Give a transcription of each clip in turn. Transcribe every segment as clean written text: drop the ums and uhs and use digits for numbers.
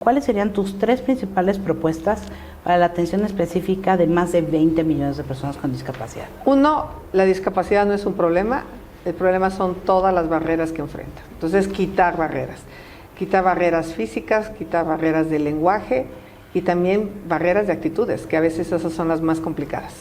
¿Cuáles serían tus tres principales propuestas para la atención específica de más de 20 millones de personas con discapacidad? Uno, la discapacidad no es un problema, el problema son todas las barreras que enfrentan. Entonces, quitar barreras físicas, quitar barreras de lenguaje y también barreras de actitudes, que a veces esas son las más complicadas.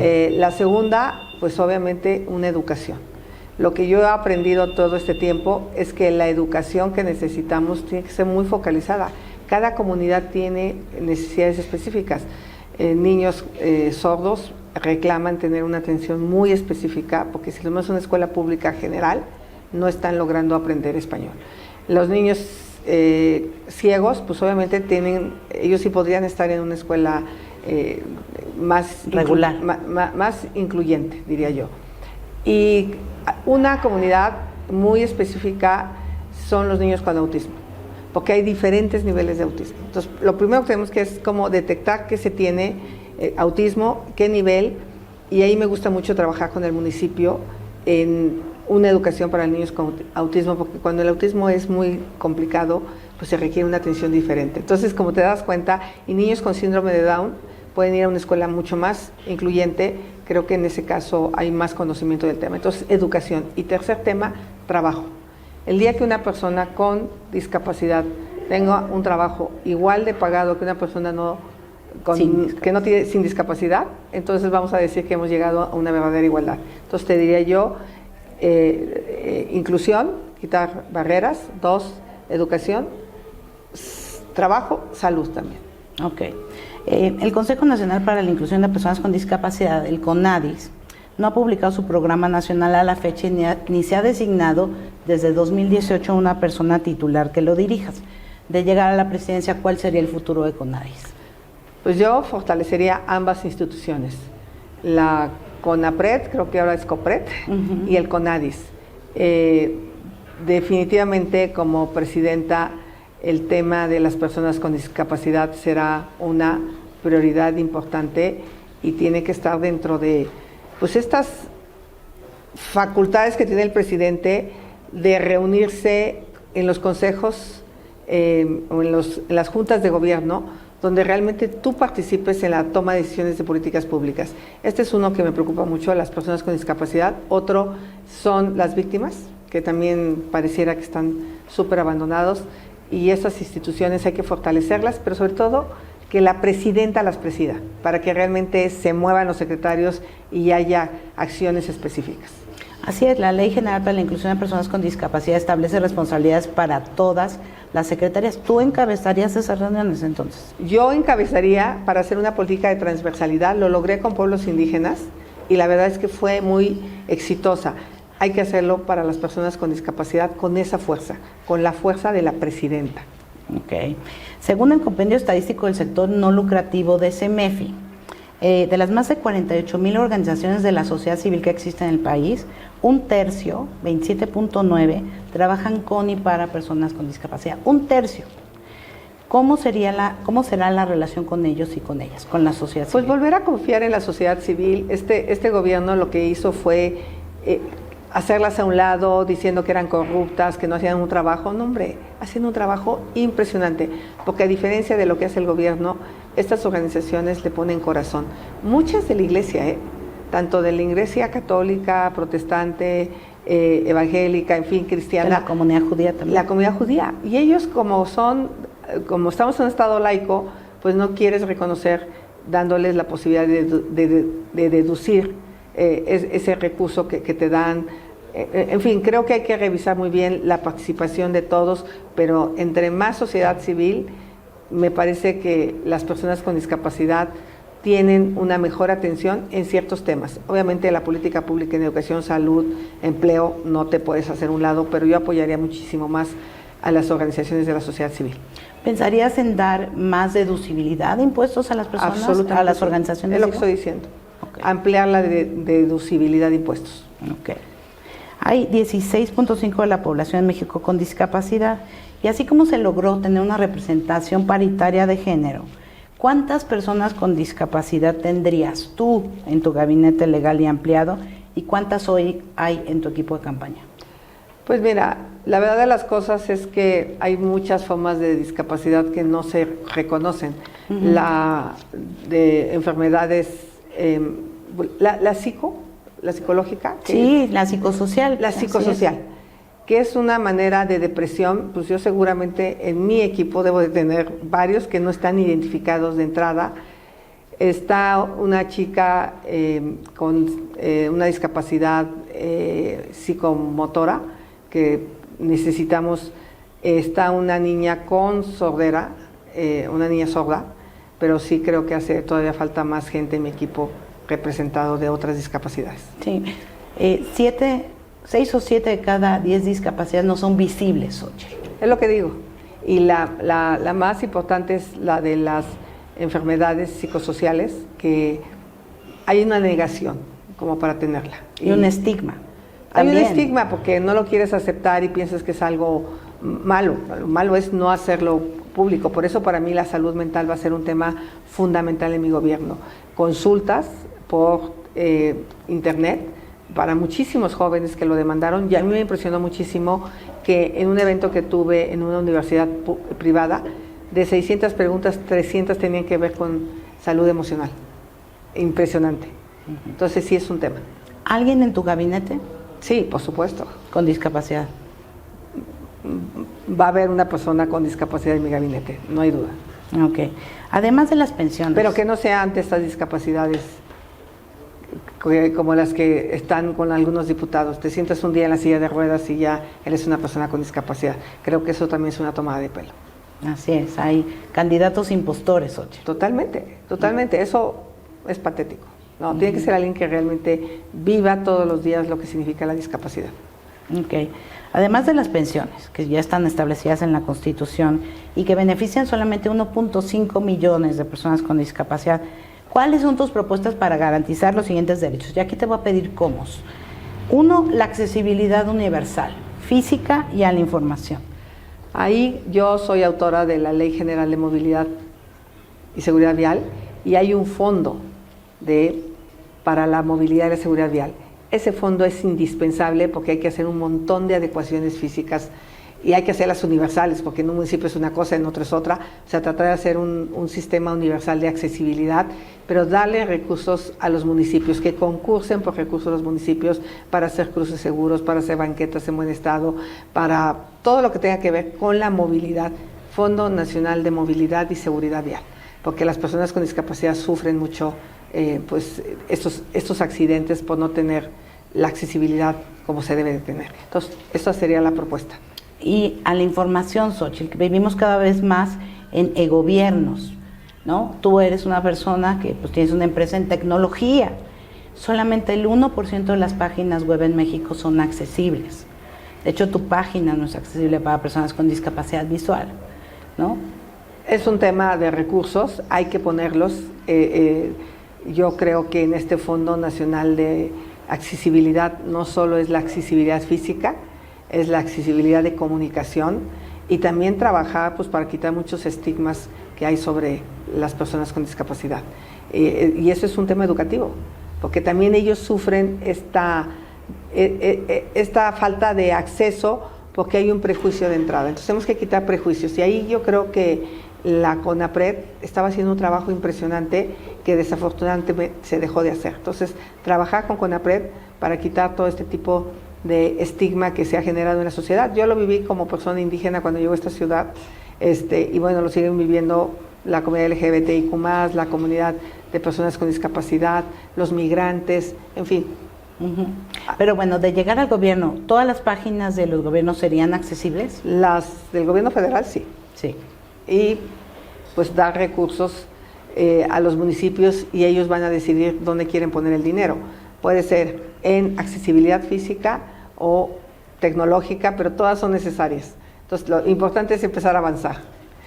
La segunda, pues obviamente una educación. Lo que yo he aprendido todo este tiempo es que la educación que necesitamos tiene que ser muy focalizada. Cada comunidad tiene necesidades específicas. Niños sordos reclaman tener una atención muy específica porque si lo vemos en una escuela pública general no están logrando aprender español. Los niños ciegos, pues obviamente ellos sí podrían estar en una escuela más regular, más incluyente, diría yo. Y una comunidad muy específica son los niños con autismo, porque hay diferentes niveles de autismo. Entonces, lo primero que tenemos que es como detectar que se tiene autismo, qué nivel, y ahí me gusta mucho trabajar con el municipio en una educación para niños con autismo, porque cuando el autismo es muy complicado, pues se requiere una atención diferente. Entonces, como te das cuenta, y niños con síndrome de Down pueden ir a una escuela mucho más incluyente. Creo que en ese caso hay más conocimiento del tema. Entonces, educación. Y tercer tema, trabajo. El día que una persona con discapacidad tenga un trabajo igual de pagado que una persona sin discapacidad, entonces vamos a decir que hemos llegado a una verdadera igualdad. Entonces, te diría yo, inclusión, quitar barreras. 2, educación, trabajo, salud también. Ok. El Consejo Nacional para la Inclusión de Personas con Discapacidad, el CONADIS, no ha publicado su programa nacional a la fecha ni se ha designado desde 2018 una persona titular que lo dirijas. De llegar a la presidencia, ¿cuál sería el futuro de CONADIS? Pues yo fortalecería ambas instituciones, la CONAPRED, creo que ahora es COPRED, y el CONADIS. Definitivamente, como presidenta, el tema de las personas con discapacidad será una prioridad importante y tiene que estar dentro de pues estas facultades que tiene el presidente de reunirse en los consejos o en las juntas de gobierno, donde realmente tú participes en la toma de decisiones de políticas públicas. Este es uno que me preocupa mucho, las personas con discapacidad. Otro son las víctimas, que también pareciera que están súper abandonados. Y esas instituciones hay que fortalecerlas, pero sobre todo que la presidenta las presida, para que realmente se muevan los secretarios y haya acciones específicas. Así es, la Ley General para la Inclusión de Personas con Discapacidad establece responsabilidades para todas las secretarías. ¿Tú encabezarías esas reuniones entonces? Yo encabezaría para hacer una política de transversalidad, lo logré con pueblos indígenas y la verdad es que fue muy exitosa. Hay que hacerlo para las personas con discapacidad con esa fuerza, con la fuerza de la presidenta. Ok. Según el compendio estadístico del sector no lucrativo de CEMEFI, de las más de 48,000 organizaciones de la sociedad civil que existen en el país, un tercio, 27.9, trabajan con y para personas con discapacidad. Un tercio. ¿Cómo será la relación con ellos y con ellas, con la sociedad civil? Pues volver a confiar en la sociedad civil. Este gobierno lo que hizo fue hacerlas a un lado, diciendo que eran corruptas, que no hacían un trabajo. No, hombre, hacen un trabajo impresionante, porque a diferencia de lo que hace el gobierno, estas organizaciones le ponen corazón. Muchas de la iglesia, tanto de la iglesia católica, protestante, evangélica, en fin, cristiana. De la comunidad judía también. La comunidad judía. Y ellos, como estamos en un estado laico, pues no quieres reconocer, dándoles la posibilidad de deducir ese recurso que te dan. En fin, creo que hay que revisar muy bien la participación de todos, pero entre más sociedad civil, me parece que las personas con discapacidad tienen una mejor atención en ciertos temas. Obviamente la política pública en educación, salud, empleo, no te puedes hacer un lado, pero yo apoyaría muchísimo más a las organizaciones de la sociedad civil. ¿Pensarías en dar más deducibilidad de impuestos a las personas, absolutamente, a las organizaciones? Es lo que estoy diciendo. Okay. Ampliar la deducibilidad de impuestos. Okay. Hay 16.5% de la población en México con discapacidad y así como se logró tener una representación paritaria de género, ¿cuántas personas con discapacidad tendrías tú en tu gabinete legal y ampliado y cuántas hoy hay en tu equipo de campaña? Pues mira, la verdad de las cosas es que hay muchas formas de discapacidad que no se reconocen. La de enfermedades, la psicológica. Sí, la psicosocial. La psicosocial, que es una manera de depresión. Pues yo seguramente en mi equipo debo de tener varios que no están identificados de entrada. Está una chica con una discapacidad psicomotora que necesitamos. Está una niña con sordera, una niña sorda, pero sí creo que todavía falta más gente en mi equipo representado de otras discapacidades. Sí, 6 o 7 de cada 10 discapacidades no son visibles, Xochitl. Es lo que digo. Y la más importante es la de las enfermedades psicosociales, que hay una negación como para tenerla. Y un estigma. Hay también. un estigma porque no lo quieres aceptar y piensas que es algo malo. Lo malo es no hacerlo público. Por eso para mí la salud mental va a ser un tema fundamental en mi gobierno. Consultas por internet para muchísimos jóvenes que lo demandaron, y a mí me impresionó muchísimo que en un evento que tuve en una universidad privada, de 600 preguntas, 300 tenían que ver con salud emocional. Impresionante. Entonces sí es un tema. ¿Alguien en tu gabinete? Sí, por supuesto. Con discapacidad. Va a haber una persona con discapacidad en mi gabinete, no hay duda. Ok. Además de las pensiones. Pero que no sea ante estas discapacidades como las que están con algunos diputados. Te sientas un día en la silla de ruedas y ya eres una persona con discapacidad. Creo que eso también es una tomada de pelo. Así es, hay candidatos impostores, Xochitl. Totalmente, totalmente. Eso es patético. No, tiene que ser alguien que realmente viva todos los días lo que significa la discapacidad. Ok. Además de las pensiones, que ya están establecidas en la Constitución y que benefician solamente 1.5 millones de personas con discapacidad, ¿cuáles son tus propuestas para garantizar los siguientes derechos? Y aquí te voy a pedir cómo. 1, la accesibilidad universal, física y a la información. Ahí yo soy autora de la Ley General de Movilidad y Seguridad Vial, y hay un fondo para la movilidad y la seguridad vial. Ese fondo es indispensable porque hay que hacer un montón de adecuaciones físicas y hay que hacerlas universales, porque en un municipio es una cosa, en otro es otra. O sea, tratar de hacer un sistema universal de accesibilidad, pero darle recursos a los municipios, que concursen por recursos a los municipios para hacer cruces seguros, para hacer banquetas en buen estado, para todo lo que tenga que ver con la movilidad. Fondo Nacional de Movilidad y Seguridad Vial, porque las personas con discapacidad sufren mucho pues estos accidentes por no tener la accesibilidad como se debe de tener. Entonces, esa sería la propuesta. Y a la información, Xochitl, que vivimos cada vez más en e-gobiernos, ¿no? Tú eres una persona que pues tienes una empresa en tecnología. Solamente el 1% de las páginas web en México son accesibles. De hecho, tu página no es accesible para personas con discapacidad visual, ¿no? Es un tema de recursos, hay que ponerlos. Yo creo que en este Fondo Nacional de Accesibilidad no solo es la accesibilidad física, es la accesibilidad de comunicación, y también trabajar pues para quitar muchos estigmas que hay sobre las personas con discapacidad. Y eso es un tema educativo, porque también ellos sufren esta falta de acceso porque hay un prejuicio de entrada. Entonces tenemos que quitar prejuicios, y ahí yo creo que la CONAPRED estaba haciendo un trabajo impresionante que desafortunadamente se dejó de hacer. Entonces, trabajar con CONAPRED para quitar todo este tipo de estigma que se ha generado en la sociedad. Yo lo viví como persona indígena cuando llego a esta ciudad, y bueno, lo siguen viviendo la comunidad LGBTIQ+, la comunidad de personas con discapacidad, los migrantes, en fin. Pero bueno, de llegar al gobierno, ¿todas las páginas de los gobiernos serían accesibles? Las del gobierno federal, sí. Sí. Y pues dar recursos a los municipios, y ellos van a decidir dónde quieren poner el dinero. Puede ser en accesibilidad física o tecnológica, pero todas son necesarias. Entonces, lo importante es empezar a avanzar.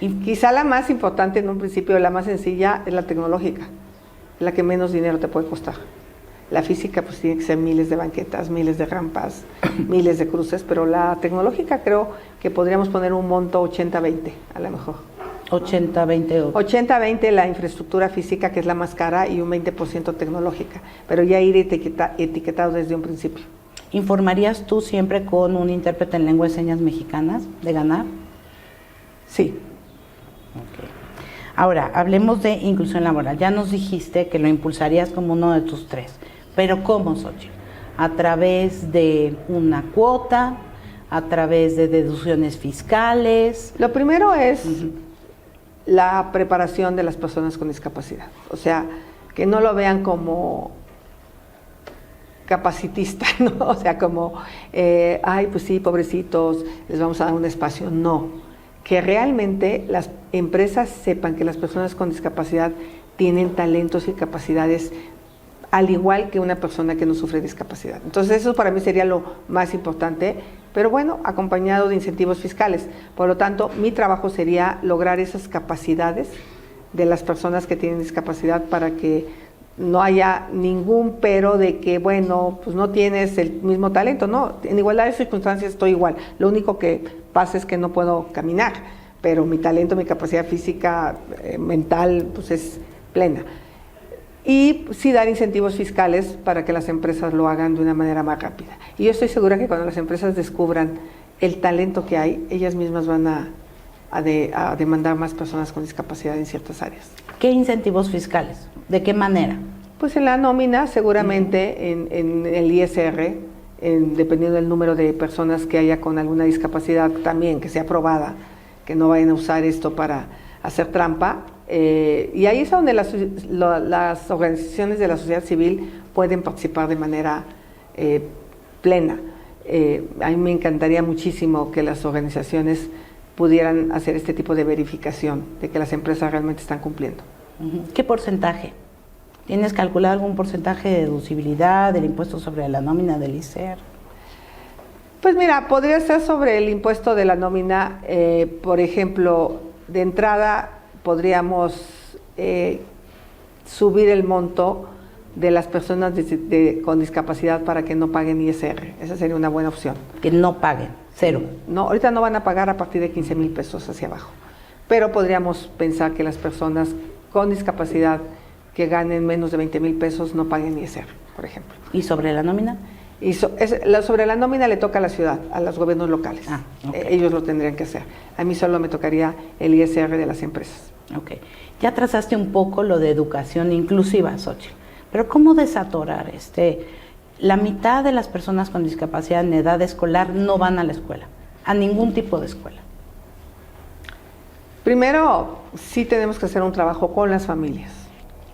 Y quizá la más importante en un principio, la más sencilla, es la tecnológica, la que menos dinero te puede costar. La física pues tiene que ser miles de banquetas, miles de rampas, miles de cruces, pero la tecnológica creo que podríamos poner un monto 80-20 a lo mejor. 80-20. 80-20 la infraestructura física, que es la más cara, y un 20% tecnológica, pero ya ir etiquetado desde un principio. ¿informarías tú siempre con un intérprete en lengua de señas mexicanas de ganar? Sí. Okay. Ahora, hablemos de inclusión laboral. Ya nos dijiste que lo impulsarías como uno de tus 3, pero ¿cómo, Xochitl? ¿A través de una cuota? ¿A través de deducciones fiscales? Lo primero es la preparación de las personas con discapacidad. O sea, que no lo vean como capacitista, ¿no? O sea, como, ay, pues sí, pobrecitos, les vamos a dar un espacio. No, que realmente las empresas sepan que las personas con discapacidad tienen talentos y capacidades al igual que una persona que no sufre discapacidad. Entonces eso para mí sería lo más importante, pero bueno, acompañado de incentivos fiscales. Por lo tanto, mi trabajo sería lograr esas capacidades de las personas que tienen discapacidad para que no haya ningún pero de que, bueno, pues no tienes el mismo talento, no, en igualdad de circunstancias estoy igual, lo único que pasa es que no puedo caminar, pero mi talento, mi capacidad física, mental, pues es plena. Y sí dar incentivos fiscales para que las empresas lo hagan de una manera más rápida. Y yo estoy segura que cuando las empresas descubran el talento que hay, ellas mismas van a demandar más personas con discapacidad en ciertas áreas. ¿Qué incentivos fiscales? ¿De qué manera? Pues en la nómina, seguramente en el ISR, dependiendo del número de personas que haya con alguna discapacidad también, que sea aprobada, que no vayan a usar esto para hacer trampa. Y ahí es donde las organizaciones de la sociedad civil pueden participar de manera plena. A mí me encantaría muchísimo que las organizaciones pudieran hacer este tipo de verificación de que las empresas realmente están cumpliendo. ¿Qué porcentaje? ¿Tienes calculado algún porcentaje de deducibilidad del impuesto sobre la nómina del ISR? Pues mira, podría ser sobre el impuesto de la nómina, por ejemplo, de entrada podríamos subir el monto de las personas con discapacidad para que no paguen ISR. Esa sería una buena opción. Que no paguen, cero. No, ahorita no van a pagar a partir de 15,000 pesos hacia abajo. Pero podríamos pensar que las personas con discapacidad que ganen menos de 20,000 pesos no paguen ISR, por ejemplo. ¿Y sobre la nómina? Y sobre la nómina le toca a la ciudad, a los gobiernos locales. Okay. Ellos lo tendrían que hacer. A mí solo me tocaría el ISR de las empresas. Ok. Ya trazaste un poco lo de educación inclusiva, Xochitl. Pero ¿cómo desatorar? La mitad de las personas con discapacidad en edad escolar no van a la escuela, a ningún tipo de escuela. Primero, sí tenemos que hacer un trabajo con las familias.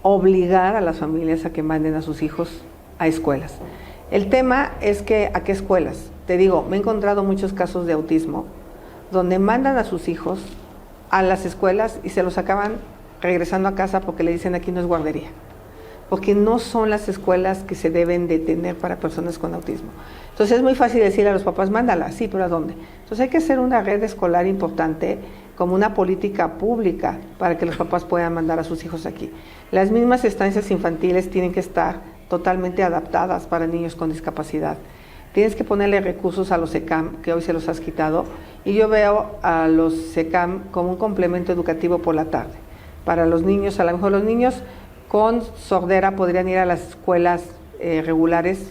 Obligar a las familias a que manden a sus hijos a escuelas. El tema es que, ¿a qué escuelas? Te digo, me he encontrado muchos casos de autismo donde mandan a sus hijos a las escuelas y se los acaban regresando a casa porque le dicen aquí no es guardería. Porque no son las escuelas que se deben de tener para personas con autismo. Entonces es muy fácil decirle a los papás, mándala, sí, pero ¿a dónde? Entonces hay que hacer una red escolar importante como una política pública para que los papás puedan mandar a sus hijos aquí. Las mismas estancias infantiles tienen que estar totalmente adaptadas para niños con discapacidad. Tienes que ponerle recursos a los SECAM, que hoy se los has quitado, y yo veo a los SECAM como un complemento educativo por la tarde. Para los niños, a lo mejor los niños con sordera podrían ir a las escuelas regulares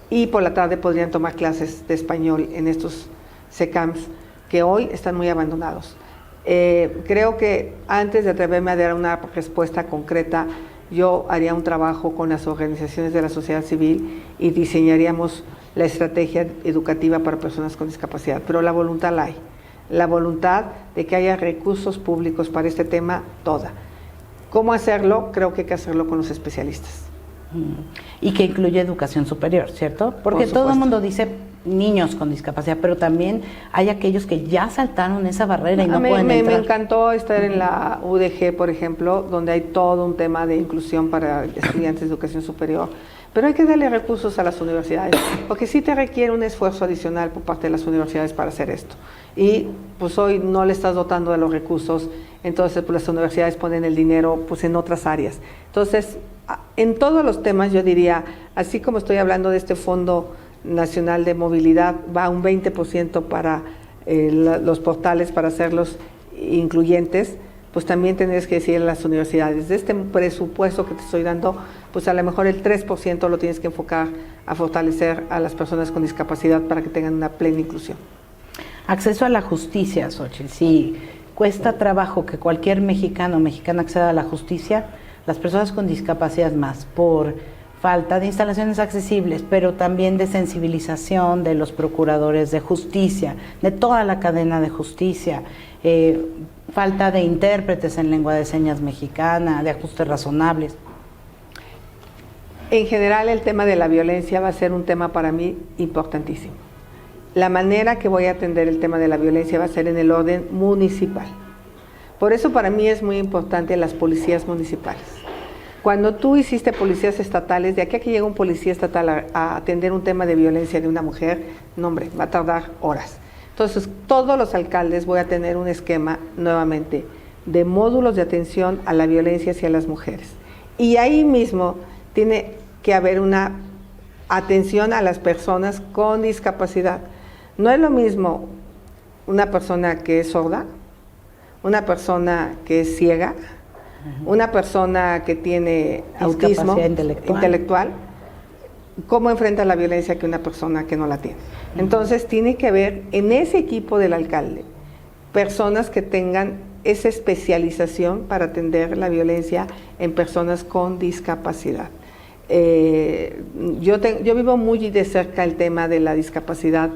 y por la tarde podrían tomar clases de español en estos SECAMs que hoy están muy abandonados. Creo que antes de atreverme a dar una respuesta concreta, yo haría un trabajo con las organizaciones de la sociedad civil y diseñaríamos la estrategia educativa para personas con discapacidad, pero la voluntad la hay. La voluntad de que haya recursos públicos para este tema, toda. ¿Cómo hacerlo? Creo que hay que hacerlo con los especialistas. Y que incluye educación superior, ¿cierto? Porque todo el mundo dice niños con discapacidad, pero también hay aquellos que ya saltaron esa barrera y no pueden entrar. Me encantó estar en la UDG, por ejemplo, donde hay todo un tema de inclusión para estudiantes de educación superior. Pero hay que darle recursos a las universidades, porque sí te requiere un esfuerzo adicional por parte de las universidades para hacer esto. Y pues hoy no le estás dotando de los recursos, entonces pues las universidades ponen el dinero pues en otras áreas. Entonces, en todos los temas yo diría, así como estoy hablando de este Fondo Nacional de Movilidad, va un 20% para los portales para hacerlos incluyentes, pues también tendrías que decir a las universidades, de este presupuesto que te estoy dando, pues a lo mejor el 3% lo tienes que enfocar a fortalecer a las personas con discapacidad para que tengan una plena inclusión. Acceso a la justicia, Xóchitl. Si cuesta trabajo que cualquier mexicano o mexicana acceda a la justicia, las personas con discapacidad más, por falta de instalaciones accesibles, pero también de sensibilización de los procuradores de justicia, de toda la cadena de justicia, falta de intérpretes en lengua de señas mexicana, de ajustes razonables. En general, el tema de la violencia va a ser un tema para mí importantísimo. La manera que voy a atender el tema de la violencia va a ser en el orden municipal. Por eso para mí es muy importante las policías municipales. Cuando tú hiciste policías estatales, de aquí a que llega un policía estatal a atender un tema de violencia de una mujer, no hombre, va a tardar horas. Entonces, todos los alcaldes voy a tener un esquema nuevamente de módulos de atención a la violencia hacia las mujeres. Y ahí mismo tiene que haber una atención a las personas con discapacidad. No es lo mismo una persona que es sorda, una persona que es ciega, una persona que tiene autismo intelectual, cómo enfrenta la violencia que una persona que no la tiene. Entonces tiene que haber en ese equipo del alcalde personas que tengan esa especialización para atender la violencia en personas con discapacidad. Yo vivo muy de cerca el tema de la discapacidad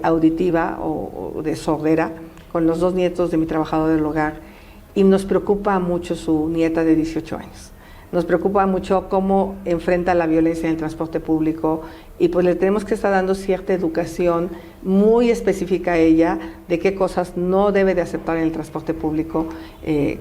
auditiva o de sordera con los 2 nietos de mi trabajador del hogar, y nos preocupa mucho su nieta de 18 años. Nos preocupa mucho cómo enfrenta la violencia en el transporte público, y pues le tenemos que estar dando cierta educación muy específica a ella de qué cosas no debe de aceptar en el transporte público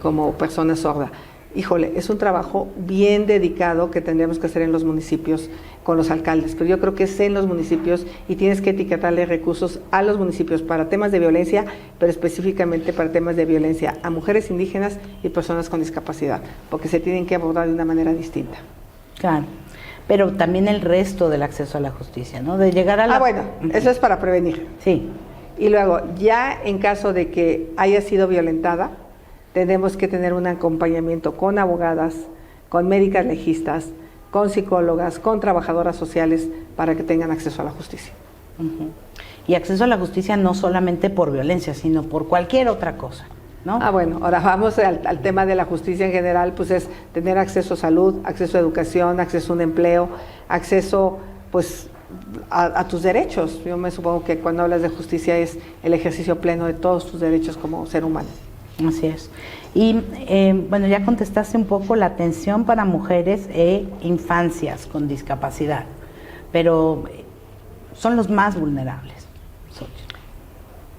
como persona sorda. Híjole, es un trabajo bien dedicado que tendríamos que hacer en los municipios con los alcaldes, pero yo creo que es en los municipios y tienes que etiquetarle recursos a los municipios para temas de violencia, pero específicamente para temas de violencia a mujeres indígenas y personas con discapacidad, porque se tienen que abordar de una manera distinta. Claro, pero también el resto del acceso a la justicia, ¿no? De llegar a la... bueno, eso es para prevenir. Sí. Y luego, ya en caso de que haya sido violentada, tenemos que tener un acompañamiento con abogadas, con médicas legistas, con psicólogas, con trabajadoras sociales para que tengan acceso a la justicia. Y acceso a la justicia no solamente por violencia, sino por cualquier otra cosa, ¿no? Bueno, ahora vamos al tema de la justicia en general, pues es tener acceso a salud, acceso a educación, acceso a un empleo, acceso pues a tus derechos. Yo me supongo que cuando hablas de justicia es el ejercicio pleno de todos tus derechos como ser humano. Así es. Y bueno, ya contestaste un poco la atención para mujeres e infancias con discapacidad, pero son los más vulnerables.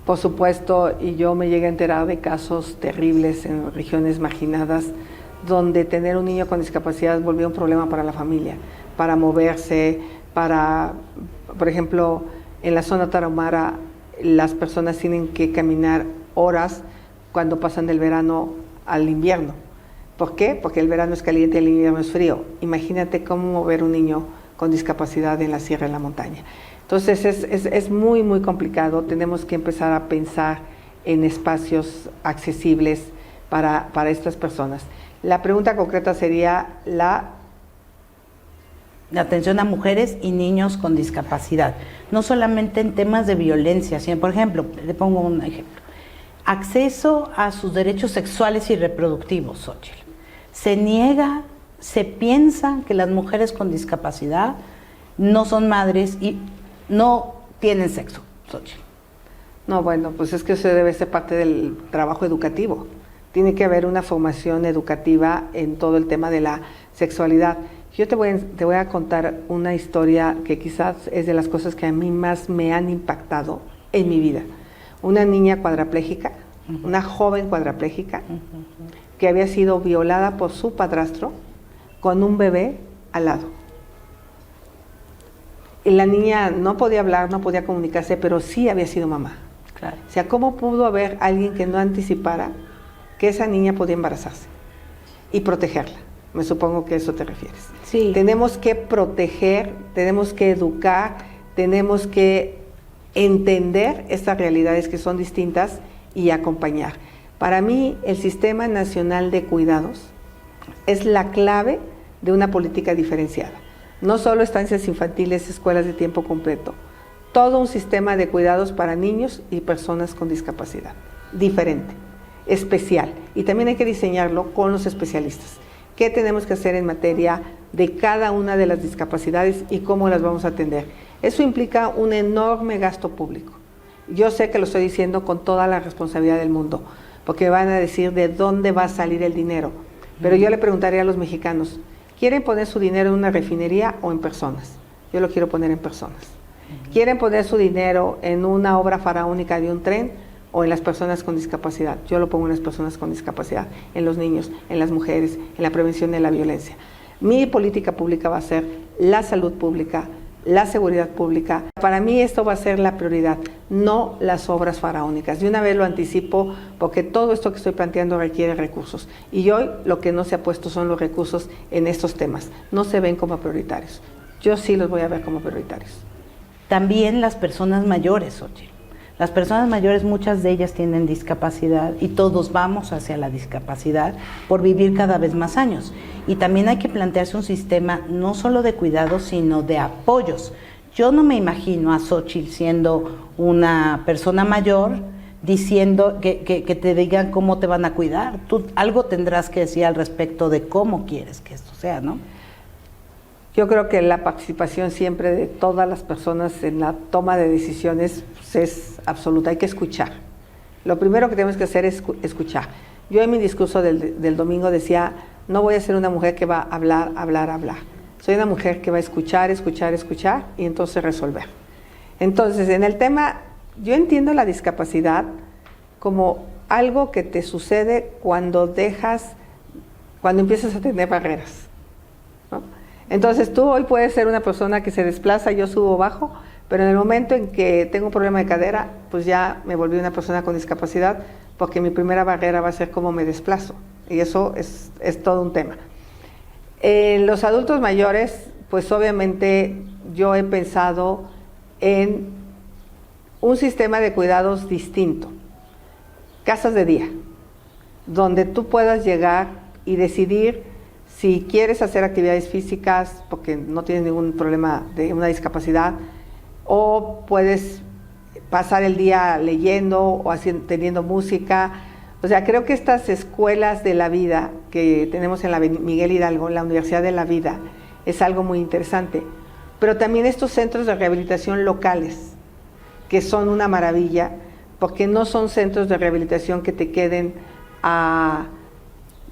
Por supuesto, y yo me llegué a enterar de casos terribles en regiones marginadas, donde tener un niño con discapacidad volvió un problema para la familia, para moverse, por ejemplo, en la zona tarahumara, las personas tienen que caminar horas cuando pasan del verano al invierno. ¿Por qué? Porque el verano es caliente y el invierno es frío. Imagínate cómo mover un niño con discapacidad en la sierra, en la montaña. Entonces es muy, muy complicado. Tenemos que empezar a pensar en espacios accesibles para estas personas. La pregunta concreta sería la atención a mujeres y niños con discapacidad. No solamente en temas de violencia, sino, por ejemplo, le pongo un ejemplo. Acceso a sus derechos sexuales y reproductivos, Xóchitl. Se niega, se piensa que las mujeres con discapacidad no son madres y no tienen sexo, Xóchitl. No, bueno, pues es que eso debe ser parte del trabajo educativo. Tiene que haber una formación educativa en todo el tema de la sexualidad. Yo te voy a contar una historia que quizás es de las cosas que a mí más me han impactado en mi vida. Una niña cuadraplégica, una joven cuadraplégica, que había sido violada por su padrastro con un bebé al lado. Y la niña no podía hablar, no podía comunicarse, pero sí había sido mamá. Claro. O sea, ¿cómo pudo haber alguien que no anticipara que esa niña podía embarazarse y protegerla? Me supongo que a eso te refieres. Sí. Tenemos que proteger, tenemos que educar, tenemos que entender estas realidades que son distintas y acompañar. Para mí, el Sistema Nacional de Cuidados es la clave de una política diferenciada. No solo estancias infantiles, escuelas de tiempo completo, todo un sistema de cuidados para niños y personas con discapacidad, diferente, especial. Y también hay que diseñarlo con los especialistas. ¿Qué tenemos que hacer en materia de cada una de las discapacidades y cómo las vamos a atender? Eso implica un enorme gasto público. Yo sé que lo estoy diciendo con toda la responsabilidad del mundo, porque van a decir de dónde va a salir el dinero. Pero yo le preguntaría a los mexicanos, ¿quieren poner su dinero en una refinería o en personas? Yo lo quiero poner en personas. ¿Quieren poner su dinero en una obra faraónica de un tren o en las personas con discapacidad? Yo lo pongo en las personas con discapacidad, en los niños, en las mujeres, en la prevención de la violencia. Mi política pública va a ser la salud pública, la seguridad pública. Para mí esto va a ser la prioridad, no las obras faraónicas. De una vez lo anticipo porque todo esto que estoy planteando requiere recursos. Y hoy lo que no se ha puesto son los recursos en estos temas. No se ven como prioritarios. Yo sí los voy a ver como prioritarios. También las personas mayores, Xochitl. Las personas mayores, muchas de ellas tienen discapacidad y todos vamos hacia la discapacidad por vivir cada vez más años. Y también hay que plantearse un sistema no solo de cuidados, sino de apoyos. Yo no me imagino a Xochitl siendo una persona mayor diciendo que te digan cómo te van a cuidar. Tú algo tendrás que decir al respecto de cómo quieres que esto sea, ¿no? Yo creo que la participación siempre de todas las personas en la toma de decisiones pues, es absoluta, hay que escuchar. Lo primero que tenemos que hacer es escuchar. Yo en mi discurso del domingo decía, no voy a ser una mujer que va a hablar. Soy una mujer que va a escuchar y entonces resolver. Entonces, en el tema, yo entiendo la discapacidad como algo que te sucede cuando empiezas a tener barreras, ¿no? Entonces tú hoy puedes ser una persona que se desplaza, yo subo o bajo, pero en el momento en que tengo un problema de cadera, pues ya me volví una persona con discapacidad, porque mi primera barrera va a ser cómo me desplazo, y eso es todo un tema. Los adultos mayores, pues obviamente yo he pensado en un sistema de cuidados distinto, casas de día, donde tú puedas llegar y decidir si quieres hacer actividades físicas porque no tienes ningún problema de una discapacidad, o puedes pasar el día leyendo o teniendo música. O sea, creo que estas escuelas de la vida que tenemos en la Miguel Hidalgo, en la Universidad de la Vida, es algo muy interesante. Pero también estos centros de rehabilitación locales, que son una maravilla, porque no son centros de rehabilitación que te queden a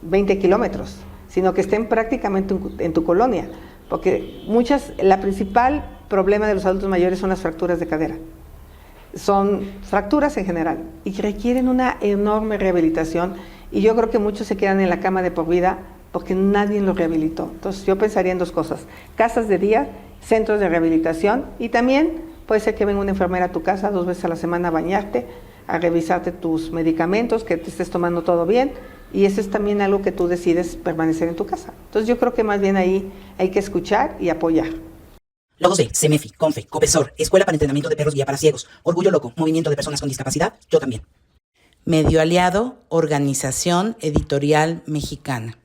20 kilómetros, sino que estén prácticamente en tu colonia, porque la principal problema de los adultos mayores son las fracturas de cadera. Son fracturas en general y requieren una enorme rehabilitación, y yo creo que muchos se quedan en la cama de por vida porque nadie los rehabilitó. Entonces yo pensaría en dos cosas: casas de día, centros de rehabilitación, y también puede ser que venga una enfermera a tu casa 2 veces a la semana a bañarte, a revisarte tus medicamentos, que te estés tomando todo bien, y eso es también algo que tú decides permanecer en tu casa. Entonces yo creo que más bien ahí hay que escuchar y apoyar. Logos de CEMEFI, CONFE, COPESOR, Escuela para Entrenamiento de Perros Guía para Ciegos, Orgullo Loco, Movimiento de Personas con Discapacidad, yo también. Medio Aliado, Organización Editorial Mexicana.